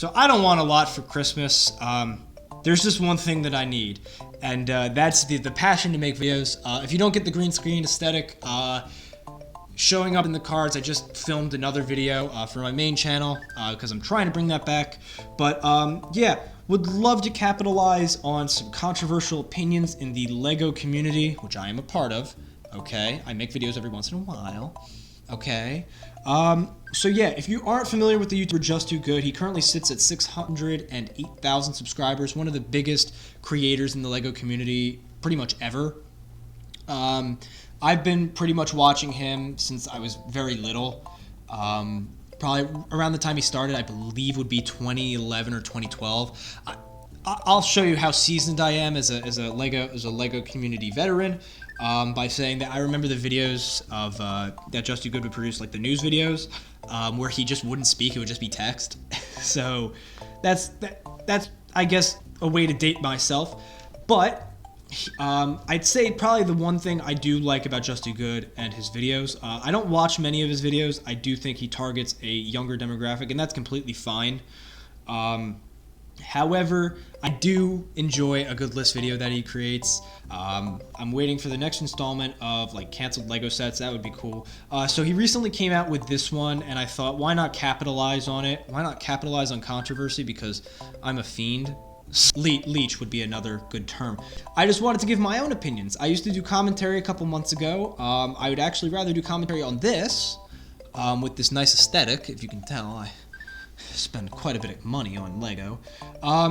So I don't want a lot for Christmas. There's just one thing that I need, and that's the passion to make videos. If you don't get the green screen aesthetic showing up in the cards, I just filmed another video for my main channel because I'm trying to bring that back. But yeah, would love to capitalize on some controversial opinions in the LEGO community, which I am a part of. Okay, I make videos every once in a while. Okay, so yeah, if you aren't familiar with the YouTuber Just2Good, he currently sits at 608,000 subscribers, one of the biggest creators in the LEGO community pretty much ever. I've been pretty much watching him since I was very little. Probably around the time he started, I believe would be 2011 or 2012. I'll show you how seasoned I am as a LEGO community veteran by saying that I remember the videos of that Just2Good would produce, like the news videos, where he just wouldn't speak; it would just be text. So that's I guess a way to date myself, but. I'd say probably the one thing I do like about Just2Good and his videos, I don't watch many of his videos. I do think he targets a younger demographic, and that's completely fine. However, I do enjoy a good list video that he creates. I'm waiting for the next installment of like canceled Lego sets. That would be cool. So he recently came out with this one, and I thought, why not capitalize on it? Why not capitalize on controversy? Because I'm a fiend. Leech would be another good term. I just wanted to give my own opinions. I used to do commentary a couple months ago. I would actually rather do commentary on this with this nice aesthetic. If you can tell, I spend quite a bit of money on Lego.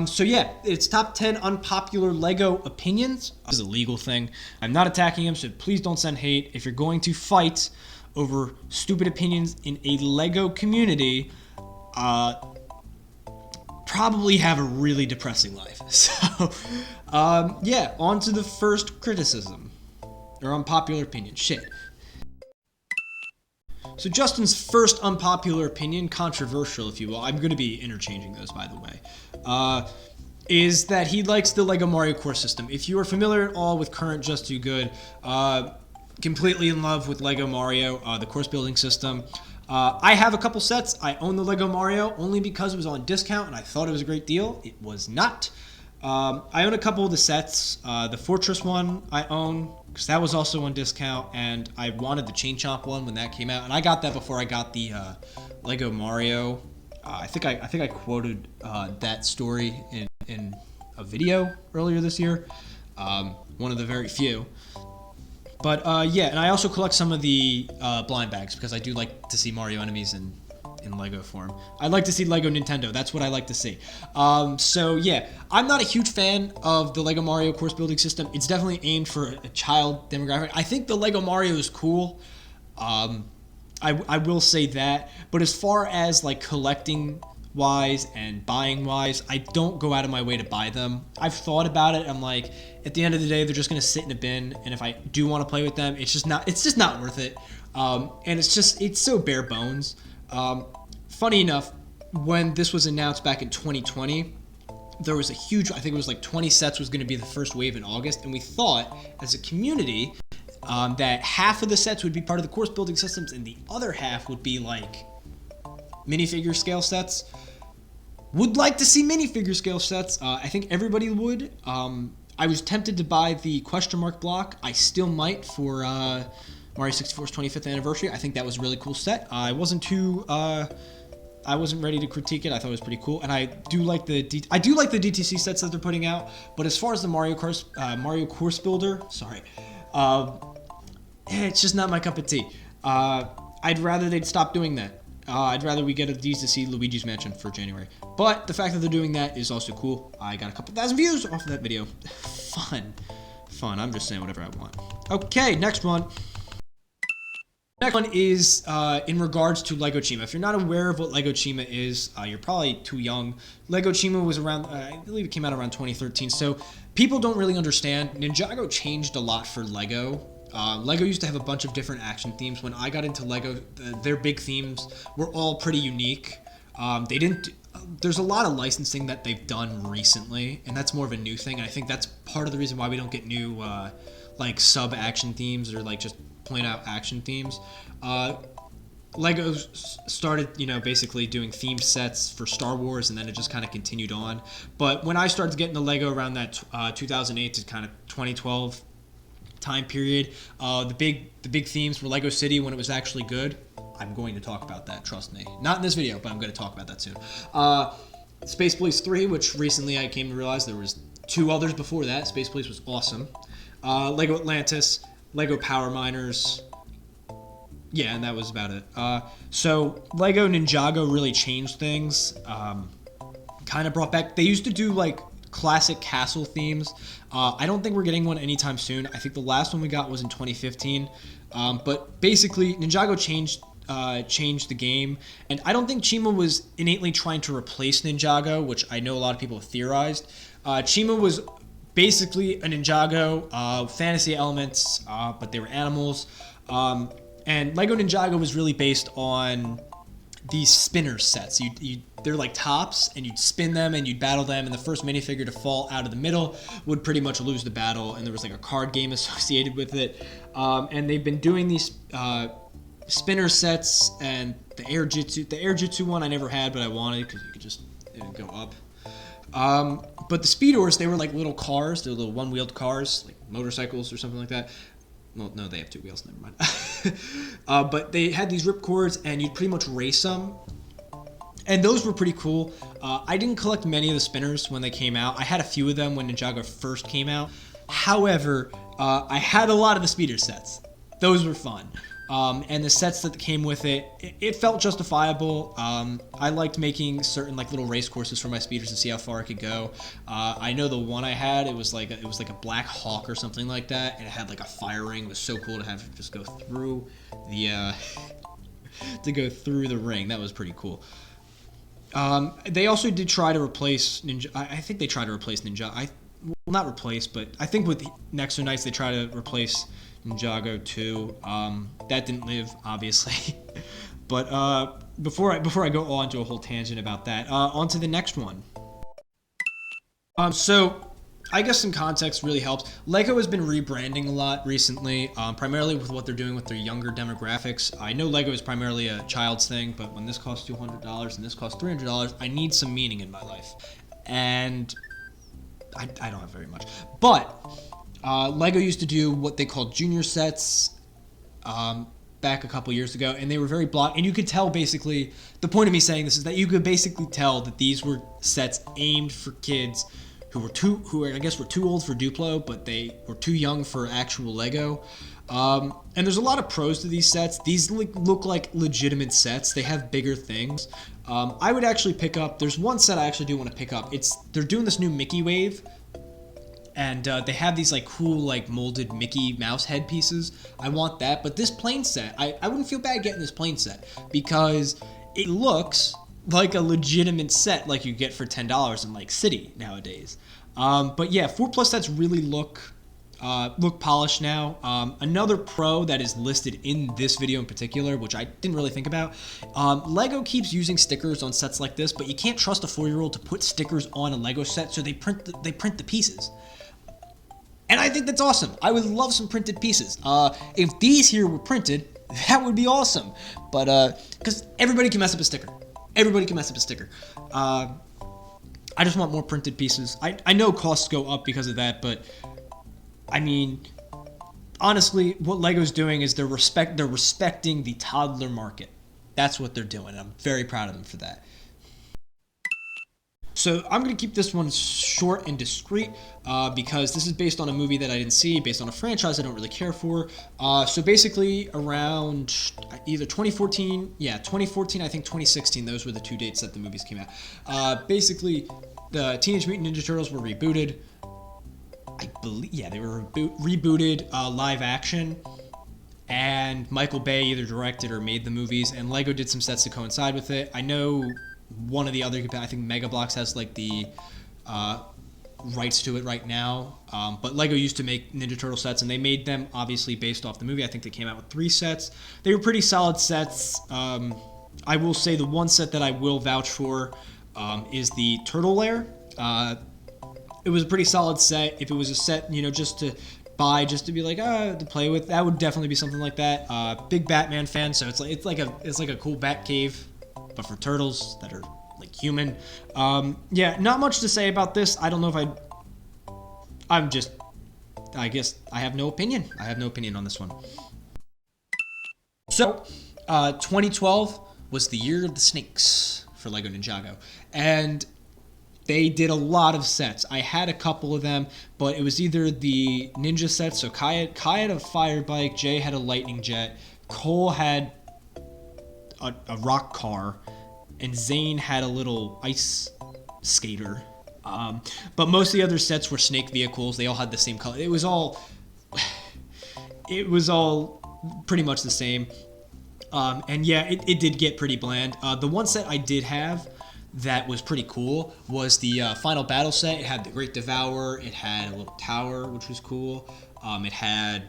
So yeah, it's top 10 unpopular Lego opinions. This is a legal thing. I'm not attacking him, so please don't send hate. If you're going to fight over stupid opinions in a Lego community, probably have a really depressing life. So, yeah, on to the first criticism, or unpopular opinion. Shit. So Justin's first unpopular opinion, controversial if you will, I'm going to be interchanging those by the way, is that he likes the LEGO Mario course system. If you are familiar at all with current Just2Good, completely in love with LEGO Mario, the course building system. I have a couple sets. I own the LEGO Mario only because it was on discount and I thought it was a great deal. It was not. I own a couple of the sets. The Fortress one I own because that was also on discount, and I wanted the Chain Chomp one when that came out, and I got that before I got the LEGO Mario. I think I quoted that story in a video earlier this year. One of the very few. But yeah, and I also collect some of the blind bags because I do like to see Mario enemies in Lego form. I'd like to see Lego Nintendo. That's what I like to see. So yeah, I'm not a huge fan of the Lego Mario course building system. It's definitely aimed for a child demographic. I think the Lego Mario is cool. I will say that. But as far as like collecting wise and buying wise, I don't go out of my way to buy them. I've thought about it. I'm like, at the end of the day, they're just gonna sit in a bin, and if I do want to play with them, it's just not worth it. And it's so bare bones. Funny enough, when this was announced back in 2020, there was a huge, I think it was like 20 sets was going to be the first wave in August, and we thought as a community that half of the sets would be part of the course building systems and the other half would be like minifigure scale sets. Would like to see minifigure scale sets. I think everybody would. I was tempted to buy the question mark block. I still might for Mario 64's 25th anniversary. I think that was a really cool set. I wasn't ready to critique it. I thought it was pretty cool, and I do like the DTC sets that they're putting out. But as far as the Mario Course Builder, it's just not my cup of tea. I'd rather they'd stop doing that. I'd rather we get a D's to see Luigi's Mansion for January. But the fact that they're doing that is also cool. I got a couple thousand views off of that video. Fun. I'm just saying whatever I want. Okay, next one. Next one is in regards to Lego Chima. If you're not aware of what Lego Chima is, you're probably too young. Lego Chima was around, I believe it came out around 2013, so people don't really understand. Ninjago changed a lot for Lego. Lego used to have a bunch of different action themes. When I got into Lego, their big themes were all pretty unique. There's a lot of licensing that they've done recently, and that's more of a new thing, and I think that's part of the reason why we don't get new like sub-action themes or like just point out action themes. Lego started, basically doing themed sets for Star Wars, and then it just kind of continued on. But when I started getting the Lego around that 2008 to kind of 2012 time period, the big themes were Lego City when it was actually good. I'm going to talk about that, trust me. Not in this video, but I'm going to talk about that soon. Space Police 3, which recently I came to realize there was 2 others before that. Space Police was awesome. Lego Atlantis, Lego Power Miners. Yeah, and that was about it. So Lego Ninjago really changed things. Kind of brought back. They used to do like classic castle themes. I don't think we're getting one anytime soon. I think the last one we got was in 2015. But basically, Ninjago changed the game, and I don't think Chima was innately trying to replace Ninjago, which I know a lot of people have theorized. Chima was basically a Ninjago, fantasy elements, but they were animals. And Lego Ninjago was really based on these spinner sets. They're like tops, and you'd spin them and you'd battle them, and the first minifigure to fall out of the middle would pretty much lose the battle, and there was like a card game associated with it. And they've been doing these spinner sets, and the Air Jitsu one I never had, but I wanted because you could just go up. But the Speedors, they were like little cars. They're little one-wheeled cars, like motorcycles or something like that. Well, no, they have 2 wheels. Never mind. But they had these ripcords, and you'd pretty much race them. And those were pretty cool. I didn't collect many of the spinners when they came out. I had a few of them when Ninjago first came out. However, I had a lot of the speeder sets. Those were fun. And the sets that came with it felt justifiable. I liked making certain like little race courses for my speeders to see how far I could go. I know the one I had, it was like a Black Hawk or something like that, and it had like a fire ring. It was so cool to have it just go through the ring. That was pretty cool. They also did try to replace Ninja. I think they tried to replace Ninja. Well, not replace, but I think with Nexo Knights they tried to replace Ninjago 2. That didn't live, obviously. But before I go on to a whole tangent about that, on to the next one. So I guess some context really helps. Lego has been rebranding a lot recently, primarily with what they're doing with their younger demographics. I know Lego is primarily a child's thing, but when this costs $200 and this costs $300, I need some meaning in my life. And I don't have very much. But Lego used to do what they called junior sets back a couple years ago, and they were very block. And you could tell, basically, the point of me saying this is that you could basically tell that these were sets aimed for kids who were too old for Duplo, but they were too young for actual Lego. And there's a lot of pros to these sets. These look like legitimate sets. They have bigger things. I would actually pick up. There's one set I actually do want to pick up. They're doing this new Mickey Wave. And they have these like cool like molded Mickey Mouse head pieces. I want that. But this plain set, I wouldn't feel bad getting this plain set because it looks like a legitimate set like you get for $10 in like City nowadays. But yeah, 4+ sets really look polished now. Another pro that is listed in this video in particular, which I didn't really think about, Lego keeps using stickers on sets like this, but you can't trust a 4-year-old to put stickers on a Lego set, so they print the pieces. And I think that's awesome. I would love some printed pieces. If these here were printed, that would be awesome. But, because everybody can mess up a sticker. Everybody can mess up a sticker. I just want more printed pieces. I know costs go up because of that, but I mean, honestly, what Lego's doing is they're respecting the toddler market. That's what they're doing. I'm very proud of them for that. So I'm going to keep this one short and discreet because this is based on a movie that I didn't see, based on a franchise I don't really care for. So basically around either 2014, I think 2016, those were the 2 dates that the movies came out. Basically, the Teenage Mutant Ninja Turtles were rebooted. I believe, they were rebooted live action. And Michael Bay either directed or made the movies, and Lego did some sets to coincide with it. I know one of the other, I think Mega Bloks has like the rights to it right now. But Lego used to make Ninja Turtle sets, and they made them obviously based off the movie. I think they came out with 3 sets. They were pretty solid sets. I will say the one set that I will vouch for is the Turtle Lair. It was a pretty solid set. If it was a set, just to buy just to be like to play with. That would definitely be something like that. Big Batman fan, so it's like a cool Bat Cave, but for turtles that are like human. Yeah, not much to say about this. I don't know if I guess I have no opinion. I have no opinion on this one. So, 2012 was the year of the snakes for Lego Ninjago, and they did a lot of sets. I had a couple of them, but it was either the ninja sets. So Kai had a fire bike, Jay had a lightning jet, Cole had a rock car, and Zane had a little ice skater. But most of the other sets were snake vehicles. They all had the same color. It was all pretty much the same. And yeah, it did get pretty bland. The one set I did have that was pretty cool was the final battle set. It had the Great Devourer. It had a little tower, which was cool. It had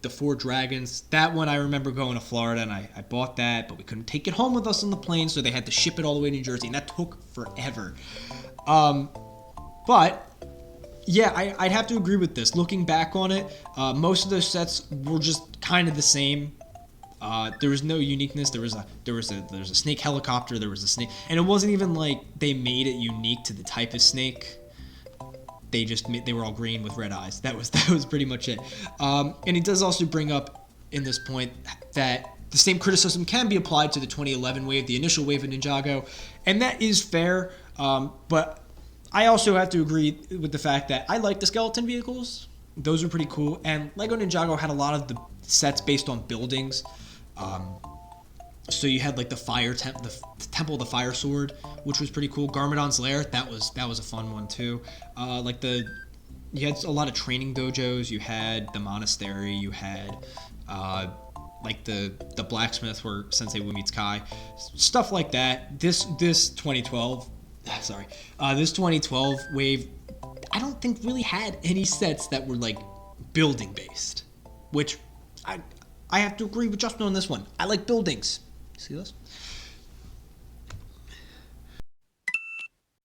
the 4 dragons. That one I remember going to Florida, and I bought that, but we couldn't take it home with us on the plane, so they had to ship it all the way to New Jersey, and that took forever. But yeah, I'd have to agree with this. Looking back on it, most of those sets were just kind of the same. There was no uniqueness. There was a snake helicopter. There was a snake, and it wasn't even like they made it unique to the type of snake. They were all green with red eyes. That was pretty much it. And it does also bring up in this point that the same criticism can be applied to the 2011 wave, the initial wave of Ninjago, and that is fair. But I also have to agree with the fact that I like the skeleton vehicles. Those are pretty cool, and Lego Ninjago had a lot of the sets based on buildings. So you had like the Temple of the Fire Sword, which was pretty cool. Garmadon's Lair, that was a fun one too. You had a lot of training dojos. You had the monastery. You had like the blacksmith where Sensei Wu meets Kai, stuff like that. This 2012 wave, I don't think really had any sets that were like building based, which I have to agree with Justin on this one. I like buildings. See this?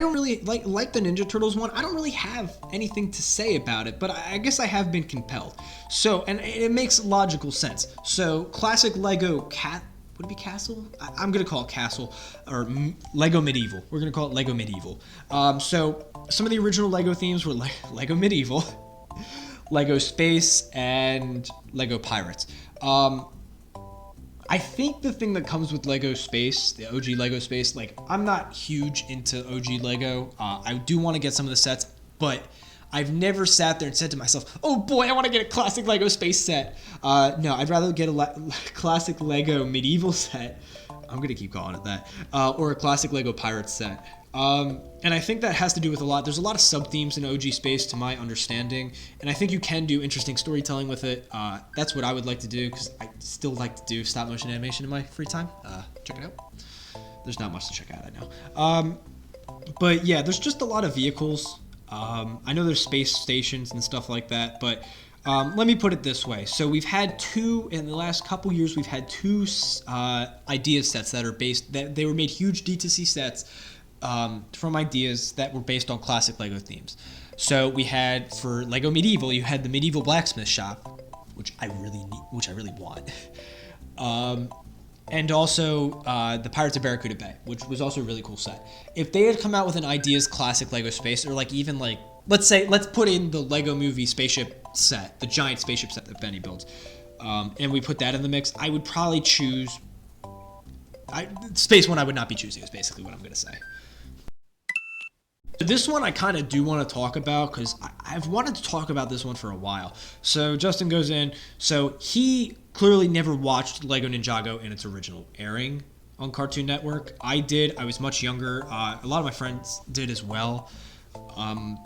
I don't really like the Ninja Turtles one. I don't really have anything to say about it, but I guess I have been compelled. So, and it makes logical sense. So, classic Lego would it be Castle? I'm gonna call it Castle, or Lego Medieval. We're gonna call it Lego Medieval. So some of the original Lego themes were Lego Medieval, Lego Space, and Lego Pirates. I think the thing that comes with Lego Space, the OG Lego Space, like I'm not huge into OG Lego. I do want to get some of the sets, but I've never sat there and said to myself, oh boy, I want to get a classic Lego Space set. No, I'd rather get a classic Lego Medieval set. I'm going to keep calling it that. Or a classic Lego Pirates set. And I think that has to do with a lot. There's a lot of sub-themes in OG Space to my understanding. And I think you can do interesting storytelling with it. That's what I would like to do because I still like to do stop motion animation in my free time. Check it out. There's not much to check out, I know. But yeah, there's just a lot of vehicles. I know there's space stations and stuff like that, but let me put it this way. So we've had in the last couple years, we've had two idea sets that they were made huge D2C sets from ideas that were based on classic Lego themes. So we had, for Lego Medieval, you had the Medieval Blacksmith Shop, which I really want. And also the Pirates of Barracuda Bay, which was also a really cool set. If they had come out with an ideas classic Lego space, or like even like, let's put in the Lego Movie spaceship set, the giant spaceship set that Benny builds, and we put that in the mix, I would probably choose... Space one I would not be choosing is basically what I'm going to say. This one I kind of do want to talk about because I've wanted to talk about this one for a while. So Justin goes in. So he clearly never watched Lego Ninjago in its original airing on Cartoon Network. I did. I was much younger. A lot of my friends did as well. And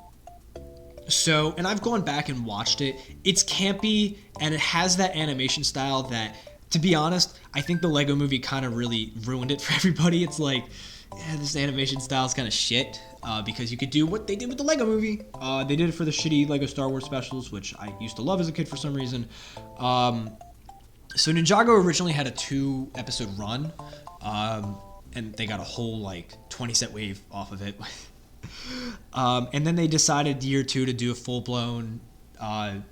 I've gone back and watched it. It's campy and it has that animation style that, to be honest, I think the Lego Movie kind of really ruined it for everybody. It's like, yeah, this animation style is kind of shit because you could do what they did with the Lego Movie. They did it for the shitty Lego Star Wars specials, which I used to love as a kid for some reason. So Ninjago originally had a 2-episode run, and they got a whole like 20-set wave off of it. And then they decided year 2 to do a full-blown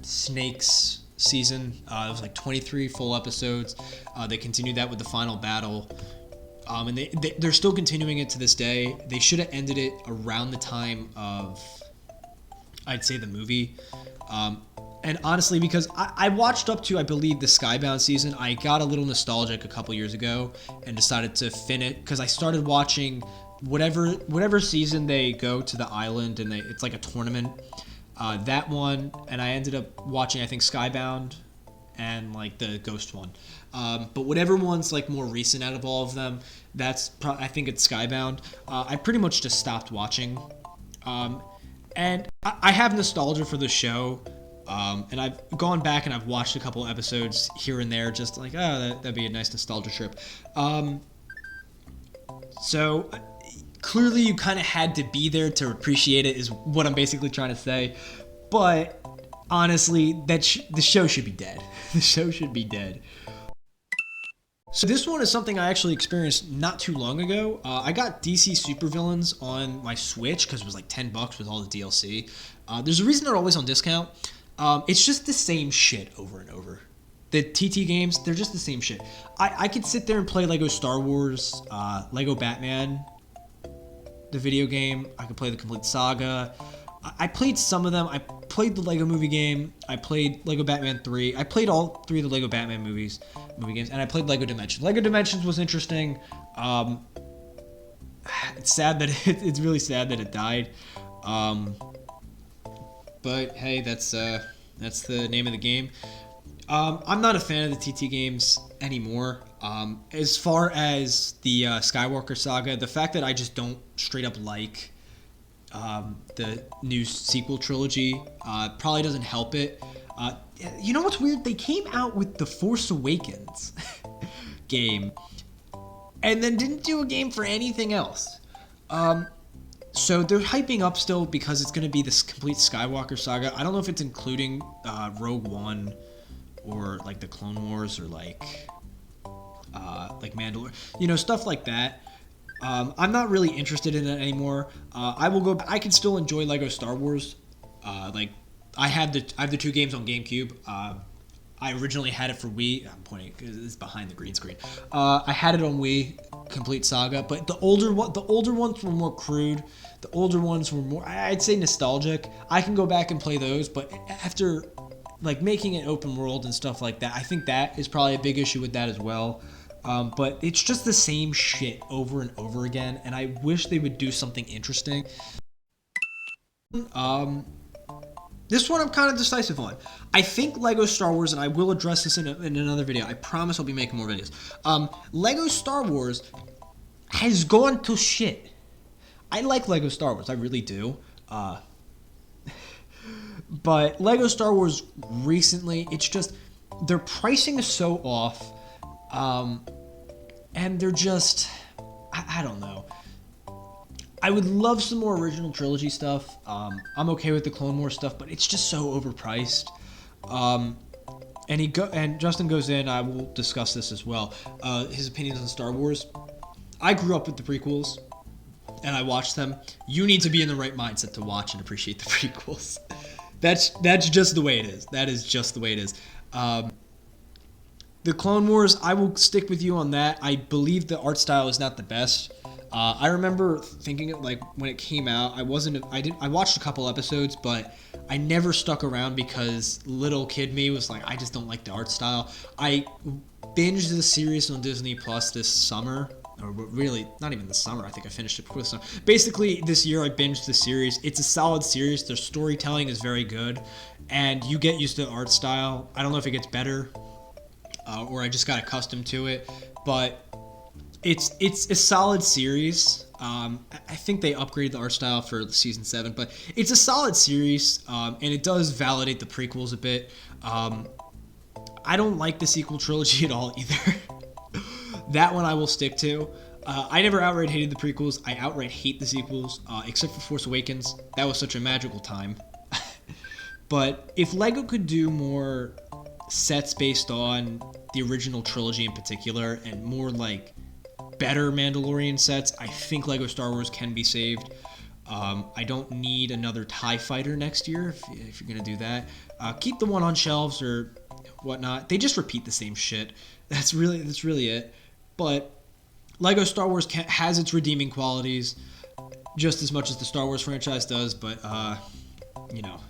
Snakes season. It was like 23 full episodes. They continued that with the final battle. And they're still continuing it to this day. They should have ended it around the time of, I'd say, the movie. And honestly, because I watched up to, I believe, the Skybound season, I got a little nostalgic a couple years ago and decided to finish, because I started watching whatever season they go to the island and it's like a tournament. That one, and I ended up watching, I think, Skybound and like the Ghost one. But whatever one's like more recent out of all of them, I think it's Skybound. I pretty much just stopped watching. And I have nostalgia for the show. And I've gone back and I've watched a couple episodes here and there, just like, that'd be a nice nostalgia trip. So clearly you kind of had to be there to appreciate it, is what I'm basically trying to say. But honestly, the show should be dead. The show should be dead. So this one is something I actually experienced not too long ago. I got DC Supervillains on my Switch because it was like $10 with all the DLC. There's a reason they're always on discount. It's just the same shit over and over. The TT games, they're just the same shit. I could sit there and play Lego Star Wars, Lego Batman, the video game. I could play the complete saga. I played some of them. I played the Lego movie game. I played Lego Batman 3. I played all 3 of the Lego Batman movie games, and I played Lego Dimensions. Lego Dimensions was interesting. It's sad that it's really sad that it died. But hey, that's the name of the game. I'm not a fan of the TT games anymore. As far as the Skywalker saga, the fact that I just don't straight up like the new sequel trilogy probably doesn't help it. You know what's weird? They came out with the Force Awakens game and then didn't do a game for anything else. So they're hyping up still because it's going to be this complete Skywalker saga. I don't know if it's including Rogue One or like the Clone Wars or like Mandalorian, stuff like that. I'm not really interested in it anymore. I can still enjoy Lego Star Wars. I have the 2 games on GameCube. I originally had it for Wii. I'm pointing because it's behind the green screen. I had it on Wii, complete saga, but the older ones were more crude. The older ones were more, I'd say, nostalgic. I can go back and play those, but after like making it open world and stuff like that, I think that is probably a big issue with that as well. But it's just the same shit over and over again, and I wish they would do something interesting. This one I'm kind of decisive on. I think Lego Star Wars, and I will address this in another video. I promise I'll be making more videos. Lego Star Wars has gone to shit. I like Lego Star Wars, I really do. But Lego Star Wars recently, it's just, their pricing is so off. And they're just, I don't know. I would love some more original trilogy stuff. I'm okay with the Clone Wars stuff, but it's just so overpriced. And Justin goes in. I will discuss this as well. His opinions on Star Wars. I grew up with the prequels, and I watched them. You need to be in the right mindset to watch and appreciate the prequels. That's just the way it is. That is just the way it is. The Clone Wars, I will stick with you on that. I believe the art style is not the best. I remember thinking it like when it came out. I watched a couple episodes, but I never stuck around because little kid me was like, I just don't like the art style. I binged the series on Disney Plus this summer, or really not even this summer. I think I finished it before the summer. Basically, this year I binged the series. It's a solid series. Their storytelling is very good, and you get used to the art style. I don't know if it gets better, or I just got accustomed to it, but it's a solid series. I think they upgraded the art style for season 7, but it's a solid series, and it does validate the prequels a bit. I don't like the sequel trilogy at all either. That one I will stick to. I never outright hated the prequels. I outright hate the sequels, except for Force Awakens. That was such a magical time. But if LEGO could do more sets based on the original trilogy in particular, and more like better Mandalorian sets, I think Lego Star Wars can be saved. I don't need another TIE fighter next year if you're going to do that. Keep the one on shelves or whatnot. They just repeat the same shit. That's really it. But Lego Star Wars has its redeeming qualities just as much as the Star Wars franchise does, but, you know,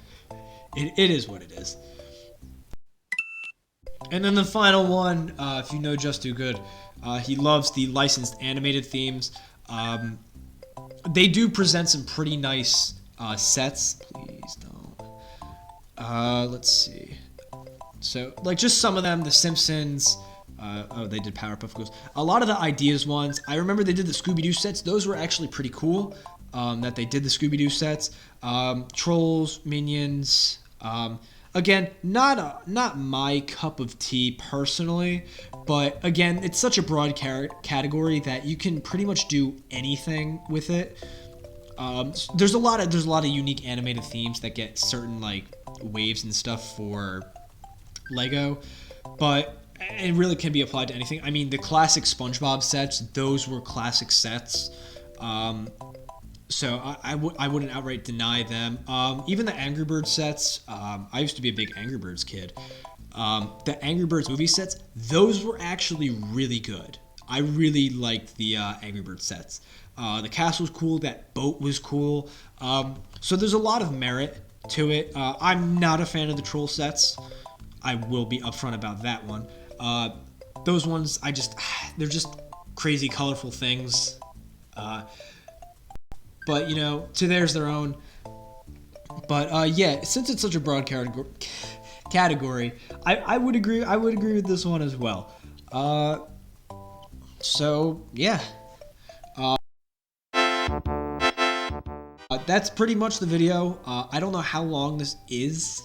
it is what it is. And then the final one, if you know Just Too Good, he loves the licensed animated themes. They do present some pretty nice sets. Please don't. Let's see. So, like, just some of them, The Simpsons. Oh, they did Powerpuff Girls. A lot of the Ideas ones. I remember they did the Scooby-Doo sets. Those were actually pretty cool, that they did the Scooby-Doo sets. Trolls, Minions. Again, not my cup of tea personally, but again, it's such a broad category that you can pretty much do anything with it. There's a lot of unique animated themes that get certain like waves and stuff for Lego, but it really can be applied to anything. I mean, the classic SpongeBob sets, those were classic sets. So I wouldn't outright deny them. Even the Angry Birds sets, I used to be a big Angry Birds kid. The Angry Birds movie sets, those were actually really good. I really liked the Angry Birds sets. The castle was cool, that boat was cool. So there's a lot of merit to it. I'm not a fan of the troll sets. I will be upfront about that one. Those ones, they're just crazy, colorful things. But, you know, to theirs their own. But, yeah, since it's such a broad category, I would agree with this one as well. So, yeah. That's pretty much the video. I don't know how long this is.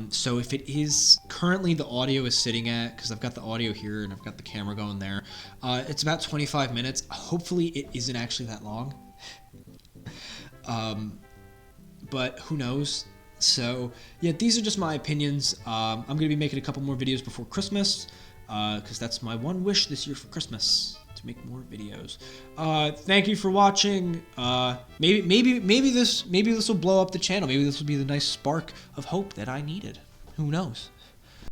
So if it is, currently the audio is sitting at, because I've got the audio here and I've got the camera going there, it's about 25 minutes. Hopefully it isn't actually that long. But who knows? So yeah, these are just my opinions. I'm going to be making a couple more videos before Christmas, because that's my one wish this year for Christmas, to make more videos. Thank you for watching. Maybe this will blow up the channel. Maybe this will be the nice spark of hope that I needed. Who knows?